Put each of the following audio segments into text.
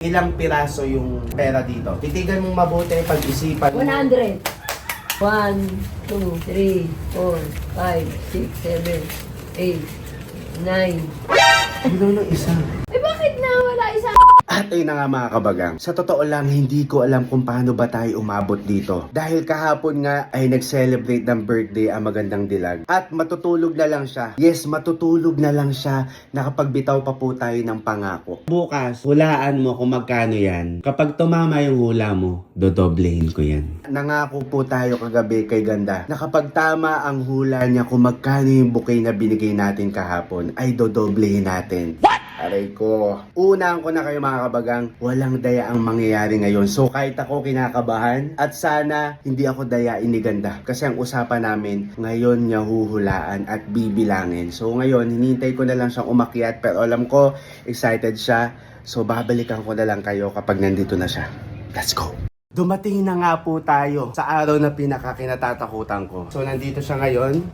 Ilang piraso yung pera dito? Titigan mong mabuti, pag-isipan mo. 100. 1, 2, 3, 4, 5, 6, 7, 8, 9. Ano na isa? Eh bakit na wala isa? At ayun na nga mga kabagang, sa totoo lang hindi ko alam kung paano ba tayo umabot dito. Dahil kahapon nga ay nag-celebrate ng birthday ang magandang dilag. At matutulog na lang siya. Yes, matutulog na lang siya nakapagbitaw pa po tayo ng pangako. Bukas, hulaan mo kung magkano yan. Kapag tumama yung hula mo, dodoblehin ko yan. Nangako po tayo kagabi kay Ganda na kapag tama ang hula niya kung magkano yung bouquet na binigay natin kahapon, ay dodoblehin natin. Aray ko. Unaan ko na kayo mga kabagang, walang daya ang mangyayari ngayon. So kahit ako kinakabahan at sana hindi ako dayain ni Ganda. Kasi ang usapan namin, ngayon niya huhulaan at bibilangin. So ngayon, hinintay ko na lang siyang umakyat pero alam ko, excited siya. So babalikan ko na lang kayo kapag nandito na siya. Let's go! Dumating na nga po tayo sa araw na pinakakinatatakutan ko. So nandito siya ngayon.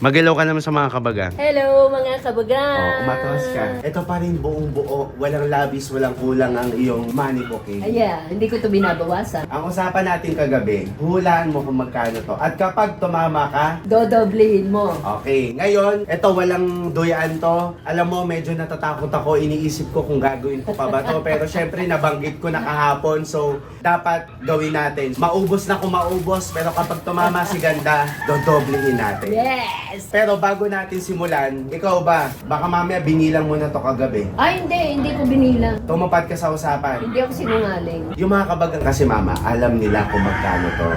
Magilaw ka naman sa mga kabagang. Hello mga kabagang! Umatras ka. Ito pa rin buong buo. Walang labis, walang kulang ang iyong money bouquet. Ayan, hindi ko to binabawasan. Ang usapan natin kagabi, hulaan mo kung magkano to. At kapag tumama ka, Dodoblehin mo. okay. Ngayon, ito walang duyaan to. Alam mo, medyo natatakot ako. Iniisip ko kung gagawin ko pa ba to. Pero syempre, nabanggit ko na kahapon. So, dapat gawin natin. Maubos na kung maubos. Pero kapag tumama si Ganda, dodoblehin natin. Yes! Pero bago natin simulan, ikaw ba? Baka mamaya binilang mo na to kagabi. Ay hindi ko binilang. Tumupad ka sa usapan. Hindi ako sinungaling. Yung mga kabagang kasi mama, alam nila kung magkano to.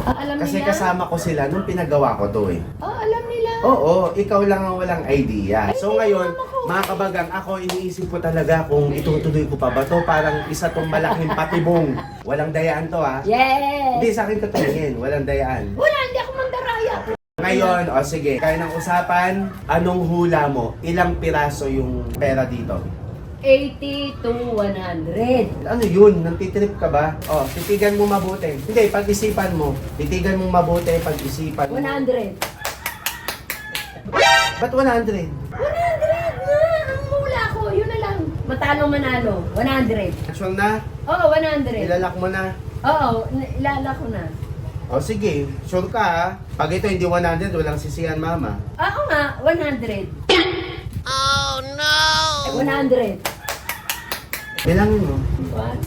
Alam Kasi nila? kasama ko sila nung pinagawa ko to eh. Alam nila. Oo, ikaw lang ang walang idea. Ay, So ngayon, alam ako. mga kabagang, ako iniisip ko talaga kung itutuloy ko pa ba to. Parang isa tong malaking patibong. Walang dayaan to ha. Yes! Hindi sa akin katingin, walang dayaan. Wala, hindi ako mandaraya. Ngayon, o sige, kaya ng usapan, anong hula mo? Ilang piraso yung pera dito? 80 to 100. Ano yun? Nantitrip ka ba? O, titigan mo mabuti. Hindi, pag-isipan mo. Titigan mo mabuti, pag-isipan mo. 100. Ba't 100? 100 na! Ang mula ko, yun na lang. Matalo manalo. 100. Action na? Oo, 100. Ilalak mo na? Oo, ilala ko na. O sige, sure ka ha? Pag ito hindi 100, walang sisihan mama. Oo nga, 100. Oh no! 100. Bilangin mo. What?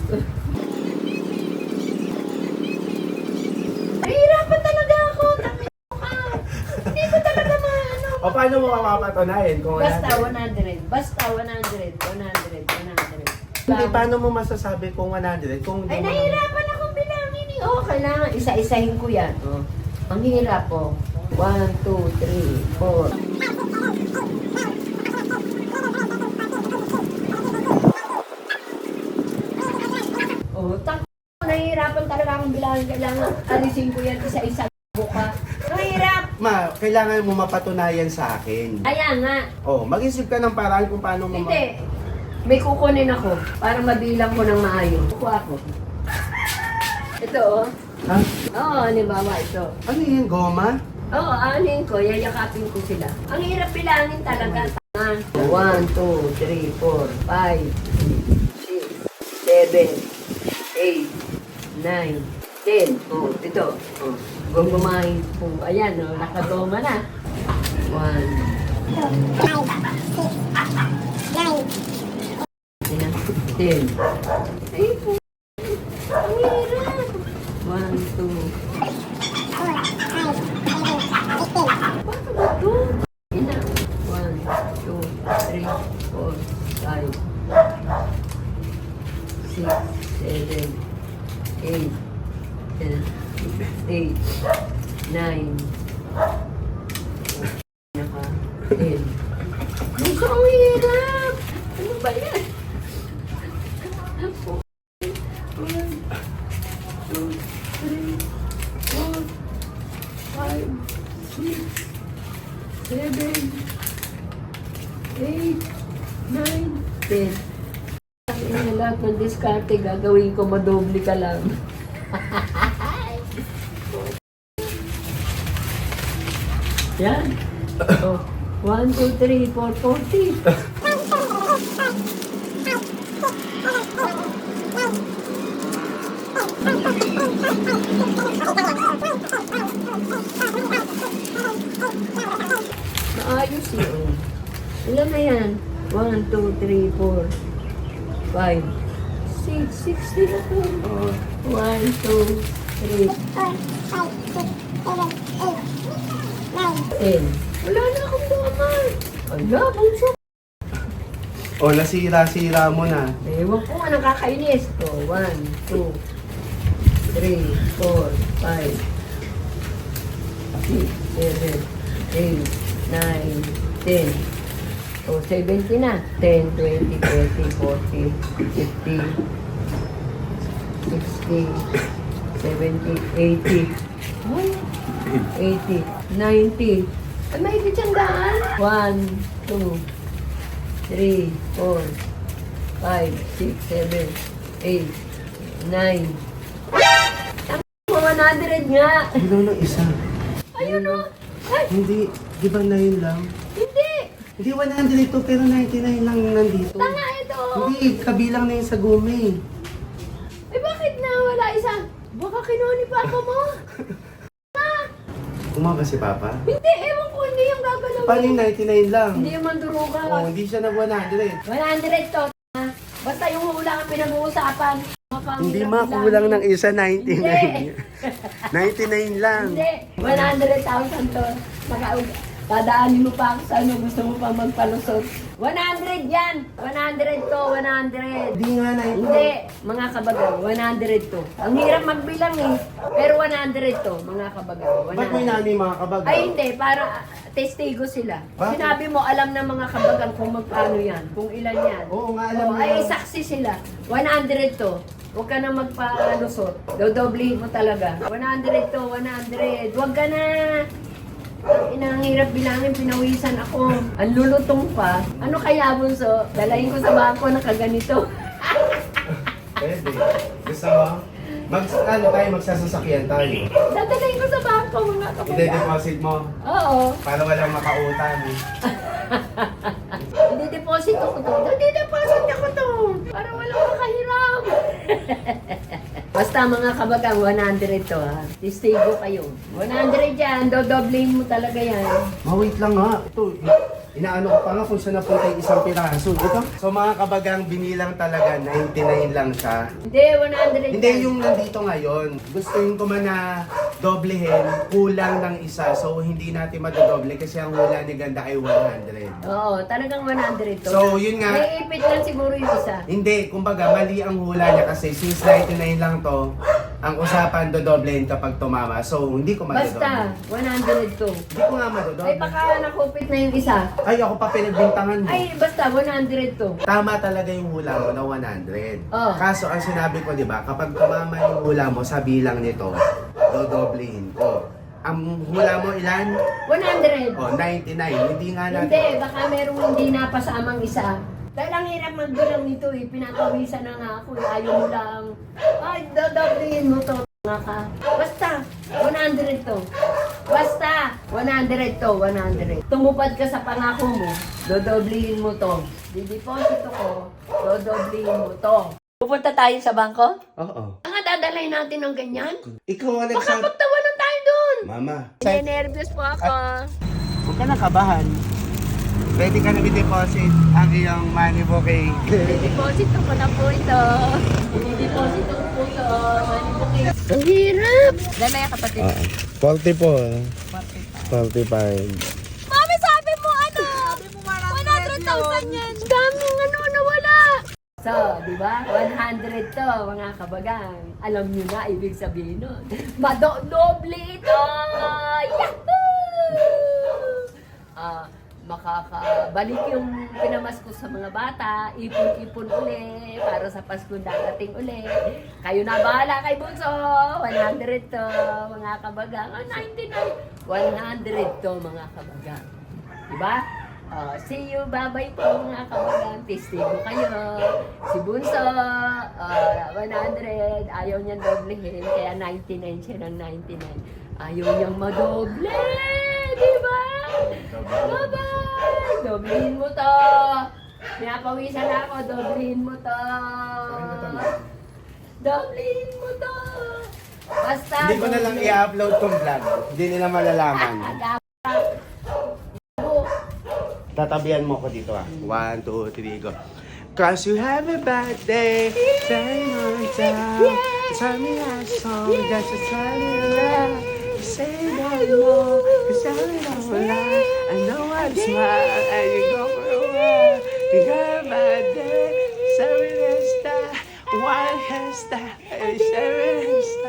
Nahihirapan talaga ako. Tangin ka. Hindi ko talaga maano. O paano mo mapapatunayan kung 100? Basta 100. Basta 100. 100. 100. Hindi, paano mo masasabi kung 100? Kung Ay, hindi mo- nahihirapan akong bilangin eh. Oo, kailangan isa-isahin ko yan. Oh. Ang hirap po. 1, 2, 3, 4. Oh, nahihirapan talaga akong bilangin. Kailangan alisin ko yan isa-isa. Buka. Mahirap. Ma, kailangan mo mapatunayan sa akin. Kaya nga. Oh, mag-isip ka ng paraan kung paano mo Hindi. May kukunin ako para mabilang ko ng maayos. Kukuha ako. Ito oh. Ha? Oo, halimbawa ito. Ano yun, goma? Oo, anin ko, yayakapin ko sila. Ang hirap bilangin talaga. 1, 2, 3, 4, 5, 6, 7, 8, 9, 10. Oh, ito. Oh, gumahin po. Ayan, oh, nakagoma na. 10. Ay, po. Ang hirap. 1, 2. Bakit ba ito? Ina. 1, 2, 3, 4, 5, 6, 7, 8, 9, naka 10. Gusto ang hirap. Ano ba yan? 1, 2, 3, 4, 5, 6, 7, 8, 9, 10. Ang lahat ng diskarte gagawin ko, madoble ka lang. Yan. Oh, 1, 2, 3, 4, 40. Maayos yun. Ilan na yan? 1, 2, 3, 4, 5, 6, 60 na to. 1, 2, 3, 10. Wala na akong naman. Ala, bunso. O, nasira-sira mo na. Ewan ko nga nakakainis. So, 1, 2, 3, 4, 5, 6, 7, 8, 9, 10. O, 70 na. 10, 20, 30, 40, 50, 60, 70, 80. Ay, 80, 90. Ay, may kitsyandaan. 1, 2, 3, 4, 5, 6, 7, 8, 9. Tama, 100 nga. Bilang ng isa. Ayun o. Ay, Hindi, di ba 9 lang? hindi. Hindi 100 ito, pero 99 lang nandito. Tanga ito. Hindi, kabilang na yung sa gume. Eh, bakit na wala isa? Baka kinuha ni Papa mo. Umaga si Papa? Hindi, ewan ko, hindi yung gagalawin. Paano yung 99 lang? Hindi yung manduruga. Oh, hindi siya nag 100. 100 to. Ha? Basta yung hula ang pinag-uusapan. Hindi makulang ng isa, 99. Hindi. 99 lang. Hindi. 100,000 to. Dadaanin mo pa ako sa ano, gusto mo pa magpalusot. 100 yan! 100 to, 100. Hindi nga 99. Hindi, mga kabagal, 100 to. Ang hirap magbilang eh. Pero 100 to, mga kabagal. Ba't may 100. nani mga kabag? Ay hindi, para testigo sila. Bakit? Sinabi mo, alam ng mga kabagal kung magkano yan, kung ilan yan. Oo nga, alam Oo, nila. ay saksi sila. 100 to. Huwag ka na magpalusot. Dodoblihin mo talaga. 100 to, 100. Huwag ka na. Ang hirap bilangin, pinawisan ako. Ang lulutong pa. Ano kaya, bunso? Dalayin ko sa bangko na kaganito. Pwede. Gusto mo? Ano tayo, magsasasakyan tayo. Dadalayin ko sa bangko, mga kapatid. Ide-deposit mo Oo. para walang makautang. Ide-deposit ko to. Ide-deposit ko to. Para walang makahiram. Basta mga kabagang, 100 to ha. Testigo kayo. 100 yan, dodobling mo talaga yan. Ma-wait lang nga. Ito, inaano ko pa nga kung saan napunta yung isang piraso. Ito. So mga kabagang, binilang talaga, 99 lang siya. Hindi, 100 Hindi yan. yung nandito ngayon. Gustuin ko man na doblehin, kulang ng isa. So hindi natin madodoble kasi ang hula ni Ganda ay 100. Oo, talagang 100 to. So yun nga, May ipit lang siguro yung isa. hindi, kumbaga mali ang hula niya kasi since 99 lang to, ang usapan dodoblehin kapag tumama. So hindi ko Basta, madodoble. 100 to. Hindi ko nga Ay, madodoble. baka nakupit na yung isa. Ay, ako pa pinagbintangan mo. Ay, basta, 100 to. Tama talaga yung hula mo na 100. Oh. Kaso ang sinabi ko, di ba, kapag tumama yung hula mo sa bilang nito, dodoblehin ko. Ang hula mo ilan? 100. Oh, 99. Hindi nga natin. Hindi, baka merong hindi napasamang isa. Dahil ang hirap magbilang nito eh, pinatawisan na nga ako eh, ayaw mo lang. Ay, dodoblihin mo to, nga ka. Basta, 100 to. Basta, 100 to, 100. Tumupad ka sa pangako mo, dodoblihin mo to. Dideposito ko, dodoblihin mo to. Pupunta tayo sa bangko? Oo. Ang dadalhin natin ng ganyan? Ikaw ang Baka nagsabi. pagtawanan tayo dun. Mama. Nervous po ako. Huwag ka nang kabahan. Pwede ka na i-deposit ang iyong money bouquet. Deposito ko na po ito. Deposito ko po ito. Money bouquet. Ang hirap. Dala yung kapatid. 40 po. 45. Mami, sabi mo ano? 100,000 yan. Daming ano, nawala. So, di ba? 100 to, mga kabagang. Alam niyo na, ibig sabihin nun. Madodoble ito! Yahoo! Makakabalik yung pinamasko sa mga bata, ipon-ipon uli, para sa Pasko darating uli. Kayo na bahala kay Bunso, 100 to, mga kabagang. 99, 100 to, mga kabagang. Diba? See you, bye-bye po, mga kabagang. Testigo kayo. Si Bunso, 100, ayaw niyang doblehin, kaya 99 siya ng 99. Ayaw niyang madoble, diba? Bye-bye! Doblehin mo to! Pinapawisan ako, doblehin mo to! Doblehin mo to! Basta. Hindi ko na lang i-upload tong vlog. Hindi nila malalaman. Tatabihan mo ko dito ah. 1, 2, 3, go. Cause you have a bad day, saying on top. Tell me a song, that's a tell you love. Say no more, cause I don't lie. I know I'm smart, and you go for a while. You got a bad day, sorry that's that. One hairstyle, and seven hairstyle.